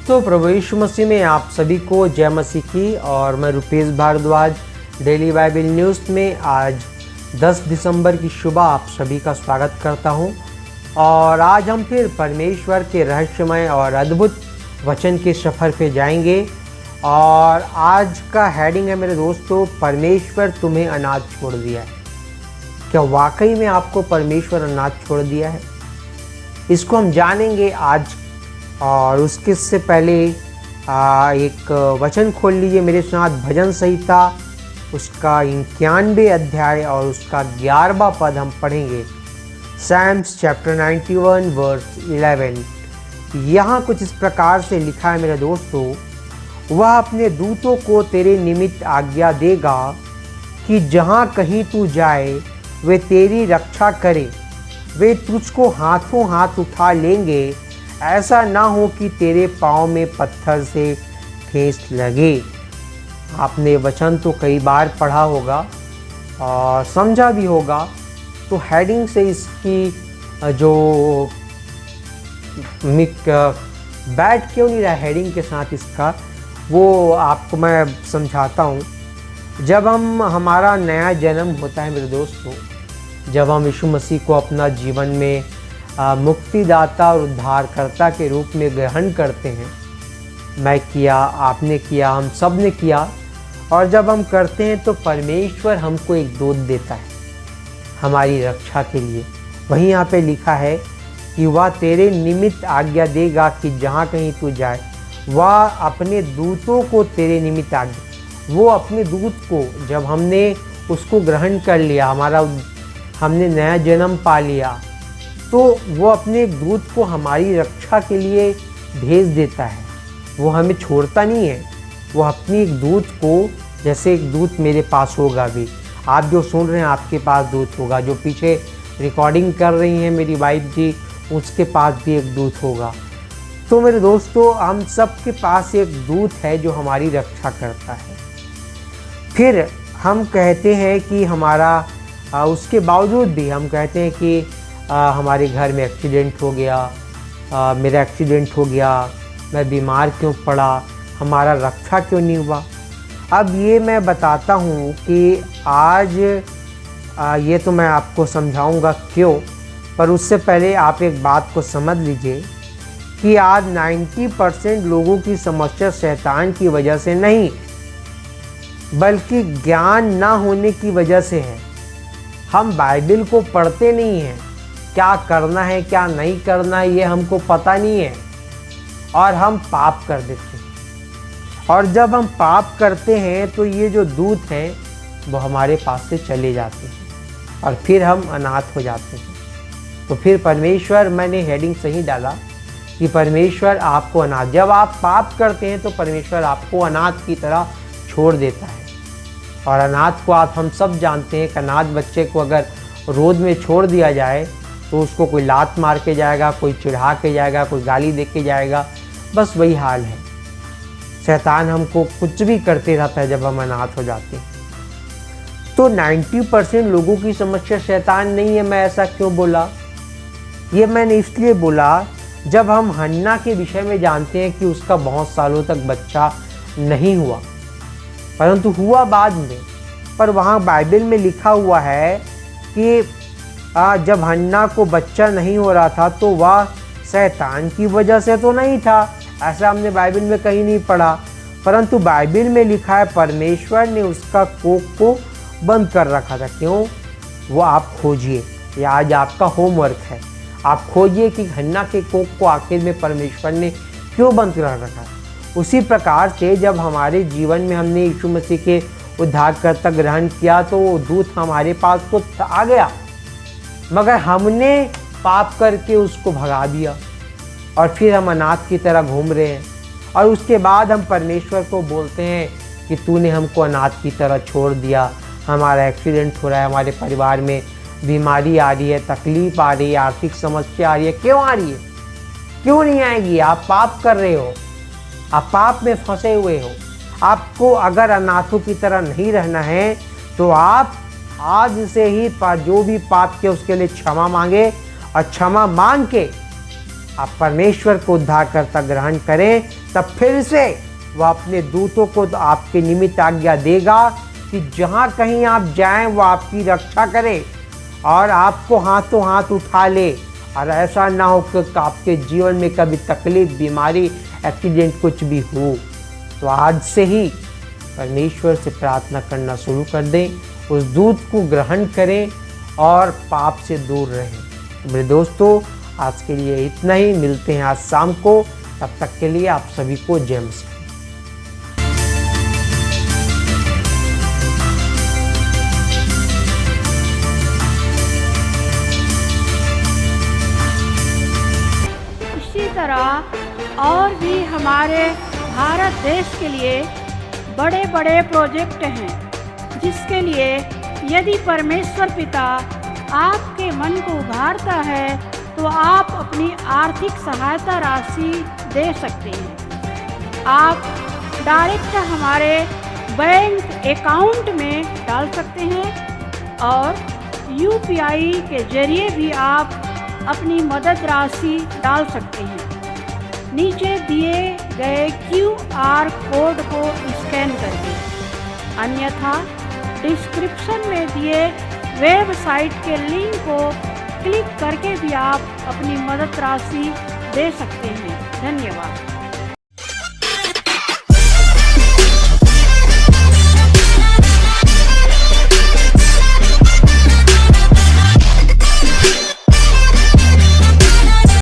तो प्रभु यीशु मसीह में आप सभी को जय मसीह की। और मैं Rupesh Bhardwaj daily Bible news में आज 10 दिसंबर की सुबह आप सभी का स्वागत करता हूं। और आज हम फिर परमेश्वर के रहस्यमय और अद्भुत वचन के सफ़र पे जाएंगे। और आज का हेडिंग है मेरे दोस्तों, परमेश्वर तुम्हें अनाथ छोड़ दिया है। क्या वाकई में आपको परमेश्वर अनाथ छोड़ दिया है? इसको हम जानेंगे आज। और उसके से पहले एक वचन खोल लीजिए मेरे साथ, भजन संहिता उसका 91 अध्याय और उसका 11वां पद हम पढ़ेंगे। Psalms chapter 91 verse 11। यहाँ कुछ इस प्रकार से लिखा है मेरे दोस्तों, वह अपने दूतों को तेरे निमित्त आज्ञा देगा कि जहाँ कहीं तू जाए वे तेरी रक्षा करे। वे तुझको हाथों हाथ उठा लेंगे, ऐसा ना हो कि तेरे पाँव में पत्थर से ठेस लगे। आपने वचन तो कई बार पढ़ा होगा और समझा भी होगा, तो हेडिंग से इसकी जो बैठ क्यों नहीं रहा हेडिंग के साथ इसका, वो आपको मैं समझाता हूँ। जब हमारा नया जन्म होता है मेरे दोस्तों, जब हम यीशु मसीह को अपना जीवन में मुक्तिदाता और उद्धारकर्ता के रूप में ग्रहण करते हैं, मैं किया, आपने किया, हम सब ने किया। और जब हम करते हैं तो परमेश्वर हमको एक दूत देता है हमारी रक्षा के लिए। वहीं यहाँ पे लिखा है कि वह तेरे निमित्त आज्ञा देगा कि जहाँ कहीं तू जाए, वह अपने दूतों को तेरे निमित्त आज्ञा। वो अपने दूत को, जब हमने उसको ग्रहण कर लिया, हमने नया जन्म पा लिया, तो वो अपने एक दूत को हमारी रक्षा के लिए भेज देता है। वो हमें छोड़ता नहीं है। वो अपनी एक दूत को, जैसे एक दूत मेरे पास होगा भी, आप जो सुन रहे हैं आपके पास दूत होगा, जो पीछे रिकॉर्डिंग कर रही हैं मेरी वाइफ जी, उसके पास भी एक दूत होगा। तो मेरे दोस्तों, हम सब के पास एक दूत है जो हमारी रक्षा करता है। फिर हम कहते हैं कि उसके बावजूद भी हम कहते हैं कि हमारे घर में एक्सीडेंट हो गया, मेरा एक्सीडेंट हो गया, मैं बीमार क्यों पड़ा, हमारा रक्षा क्यों नहीं हुआ। अब ये मैं बताता हूँ कि आज ये तो मैं आपको समझाऊँगा क्यों, पर उससे पहले आप एक बात को समझ लीजिए कि आज 90% लोगों की समस्या शैतान की वजह से नहीं, बल्कि ज्ञान ना होने की वजह से है। हम बाइबल को पढ़ते नहीं हैं, क्या करना है क्या नहीं करना है ये हमको पता नहीं है, और हम पाप कर देते हैं। और जब हम पाप करते हैं तो ये जो दूत हैं वो हमारे पास से चले जाते हैं और फिर हम अनाथ हो जाते हैं। तो फिर परमेश्वर, मैंने हेडिंग सही डाला कि परमेश्वर आपको अनाथ, जब आप पाप करते हैं तो परमेश्वर आपको अनाथ की तरह छोड़ देता है। और अनाथ को हम सब जानते हैं कि अनाथ बच्चे को अगर रोड में छोड़ दिया जाए तो उसको कोई लात मार के जाएगा, कोई चिढ़ा के जाएगा, कोई गाली दे के जाएगा। बस वही हाल है। शैतान हमको कुछ भी करते रहता है जब हम अनाथ हो जाते हैं। तो 90% लोगों की समस्या शैतान नहीं है। मैं ऐसा क्यों बोला? ये मैंने इसलिए बोला, जब हम हन्ना के विषय में जानते हैं कि उसका बहुत सालों तक बच्चा नहीं हुआ, परंतु हुआ बाद में। पर वहाँ बाइबल में लिखा हुआ है कि जब हन्ना को बच्चा नहीं हो रहा था तो वह शैतान की वजह से तो नहीं था, ऐसा हमने बाइबल में कहीं नहीं पढ़ा। परंतु बाइबल में लिखा है परमेश्वर ने उसका कोख को बंद कर रखा था। क्यों? वो आप खोजिए, ये आज आपका होमवर्क है। आप खोजिए कि हन्ना के कोख को आखिर में परमेश्वर ने क्यों बंद कर रखा। उसी प्रकार से जब हमारे जीवन में हमने यीशु मसीह के उद्धारकर्ता ग्रहण किया तो वो दूत हमारे पास तो आ गया, मगर हमने पाप करके उसको भगा दिया और फिर हम अनाथ की तरह घूम रहे हैं। और उसके बाद हम परमेश्वर को बोलते हैं कि तूने हमको अनाथ की तरह छोड़ दिया, हमारा एक्सीडेंट हो रहा है, हमारे परिवार में बीमारी आ रही है, तकलीफ आ रही है, आर्थिक समस्या आ रही है। क्यों आ रही है? क्यों नहीं आएगी? आप पाप कर रहे हो, आप पाप में फंसे हुए हो। आपको अगर अनाथों की तरह नहीं रहना है तो आप आज से ही जो भी पाप किया उसके लिए क्षमा मांगे और क्षमा मांग के आप परमेश्वर को उद्धारकर्ता ग्रहण करें, तब फिर से वह अपने दूतों को तो आपके निमित्त आज्ञा देगा कि जहाँ कहीं आप जाएं वो आपकी रक्षा करे और आपको हाथों हाथ उठा ले। और ऐसा ना हो कि आपके जीवन में कभी तकलीफ, बीमारी, एक्सीडेंट कुछ भी हो। तो आज से ही परमेश्वर से प्रार्थना करना शुरू कर दें, उस दूत को ग्रहण करें और पाप से दूर रहें। तो मेरे दोस्तों, आज के लिए इतना ही। मिलते हैं आज शाम को। तब तक के लिए आप सभी को जय मसीह। इसी तरह और भी हमारे भारत देश के लिए बड़े बड़े प्रोजेक्ट हैं, जिसके लिए यदि परमेश्वर पिता आपके मन को उभारता है तो आप अपनी आर्थिक सहायता राशि दे सकते हैं। आप डायरेक्ट हमारे बैंक अकाउंट में डाल सकते हैं और UPI के जरिए भी आप अपनी मदद राशि डाल सकते हैं। नीचे दिए गए QR कोड को स्कैन करके, अन्यथा डिस्क्रिप्शन में दिए वेबसाइट के लिंक को क्लिक करके भी आप अपनी मदद राशि दे सकते हैं। धन्यवाद।